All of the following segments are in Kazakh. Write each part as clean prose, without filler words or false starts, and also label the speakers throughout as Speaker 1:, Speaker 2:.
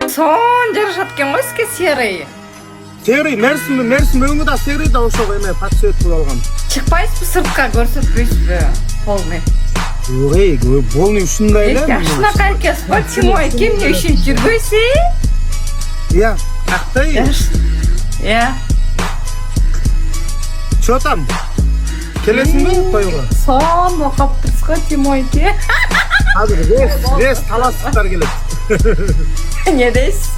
Speaker 1: сон жарышат экен го сизге серый.
Speaker 2: Серый, мерсим өңі да серый да ошол эме подсвет кылып алган.
Speaker 1: Чыкпайсызбы сыртка, көрсөтпөйсүзбү полный?
Speaker 2: Ой, полный ушундай эле.
Speaker 1: Жакшынакай экенсиз го, Тимой, эмне үчүн жүрбөйсүз?
Speaker 2: Я, актай.
Speaker 1: Я.
Speaker 2: Чё там? Келесиңби тойго?
Speaker 1: Сон окуп турсуз го, Тимойке.
Speaker 2: Азыр вес таластыктар келет.
Speaker 1: Не дейсиз?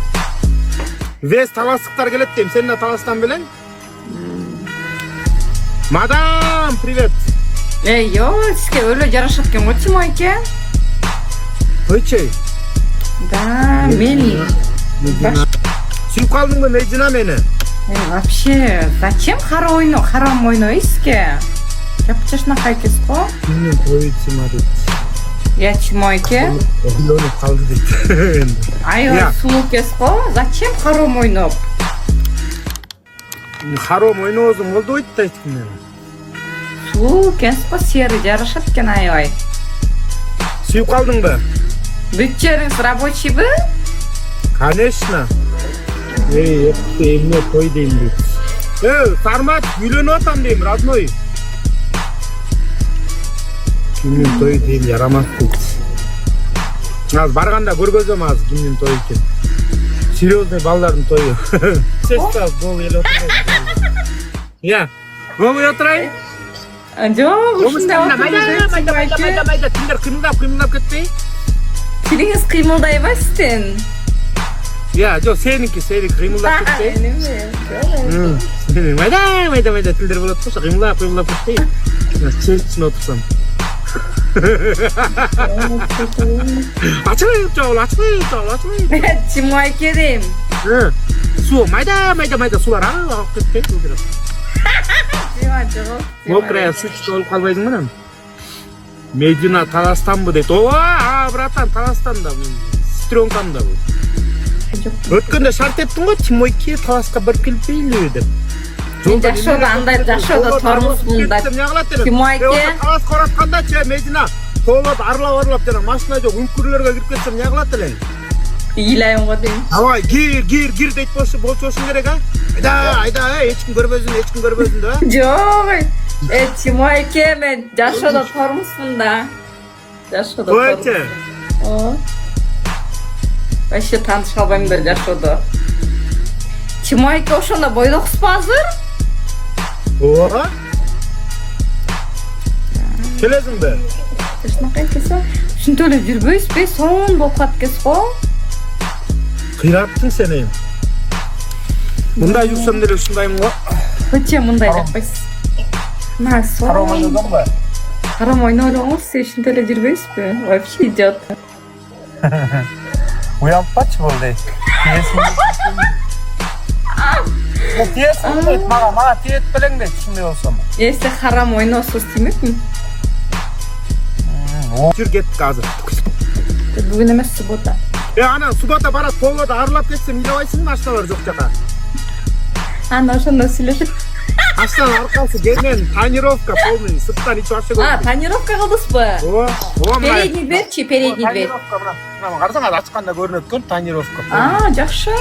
Speaker 2: Вес таластыктар келет дейм, сен да таластан белең? Мадам, привет.
Speaker 1: Йо, сизге өлө жарашат экен го, Тимойке.
Speaker 2: Койчу.
Speaker 1: Да, мен
Speaker 2: Сүйүп калдыңбы Медина мени?
Speaker 1: Вообще, зачем харам ойнойсузге? Жапчашынакай экенсиз го.
Speaker 2: Мен койчума дейт.
Speaker 1: Я Тимойке.
Speaker 2: Ойлонуп калды дейт.
Speaker 1: Аябай сулуу экенсиз го. Зачем харам ойноп?
Speaker 2: Харом ойнобосоң болду дейт да эчким мени.
Speaker 1: Сулуу экенсиз го, серый жарашат экен аябай.
Speaker 2: Сүйүп калдыңбы?
Speaker 1: Бүт жериңиз рабочийбы?
Speaker 2: Конечно. Эмне той дейм дейт. Сармат, үйлөнүп атам дейм, родной. Кимдин той дейм ярамас дейт. Азыр барганда көргөзөм азыр кимдин той экен. Серьезный балдардын тою. Сестра, гол эле отурайын. Я, гол эле отурайын.
Speaker 1: Жок, ушундай
Speaker 2: Майда, тиңдер кыймылдап кетпей?
Speaker 1: Тилиңиз кыймылдайбы сиздин?
Speaker 2: Я, жок, сеники кыймылдап кетпей? Майда тилдер болот болсо кыймылдап кетпей? Чечине отурсам. Ачылып жол.
Speaker 1: Тимойке дейм.
Speaker 2: Суу, майда сулар агып кетпей? Мокрая сучка болуп калбайдыңбы анан? Медина Таластанбы дейт. Ооба, братан, Таластанда мен. Сестренкам да бул. Өткөндө шарт эттиң го, Тимойке Таласка барып келбейлиби деп.
Speaker 1: Жашоодо андай жашоодо тормушмун да. Тимойке.
Speaker 2: Таласка оратканда Медина тоолоп арлап жана машина жок үңкүрлөргө кирип кетсем не кылат элең?
Speaker 1: Ыйлайм го дейм.
Speaker 2: Давай, гир дейт болчусуң керек, а? Айда, эч ким көрбөсүн да.
Speaker 1: Жок. Тимойке, мен жашоодо тормушмун да. Жашоодо.
Speaker 2: Койчу.
Speaker 1: Вообще тааныша албаймдар жашоодо. Тимойке ошондо бойдоксузбу азыр?
Speaker 2: Ооба. Келесиңби?
Speaker 1: Жашынакай экенсиз. Ушинтип эле жүрбөйсүзбү? Сон болуп калат экенсиз го.
Speaker 2: Кыйраттың сени. Мындай жүрсөм деле ушундаймын го.
Speaker 1: Өчө мындай жакпайсыз. Мына сон.
Speaker 2: Харам ойнодуңбу?
Speaker 1: Харам ойнодуңуз, сиз ушинтип эле жүрбөйсүзбү? Вообще идиот.
Speaker 2: Уянпачы болду. Тиесиң дейт мага тиет белең дейт ушундай болсом.
Speaker 1: Эсте харам ойносуз тиймекми?
Speaker 2: Жүр кеттик азыр.
Speaker 1: Бүгүн эмес суббота.
Speaker 2: Анан суббота барат тоолоодо арылап кетсем ыйлабайсыңбы машиналар жок жака?
Speaker 1: Ана ошондо сүйлөшүп.
Speaker 2: Аштан аркасы жерден тонировка полный, сырттан ич вообще көрбөйм.
Speaker 1: Тонировка кылдыңызбы?
Speaker 2: Ооба.
Speaker 1: Передний дверь чи, передний дверь.
Speaker 2: Мына карасаң ачканда көрүнөт экен тонировка.
Speaker 1: Жакшы.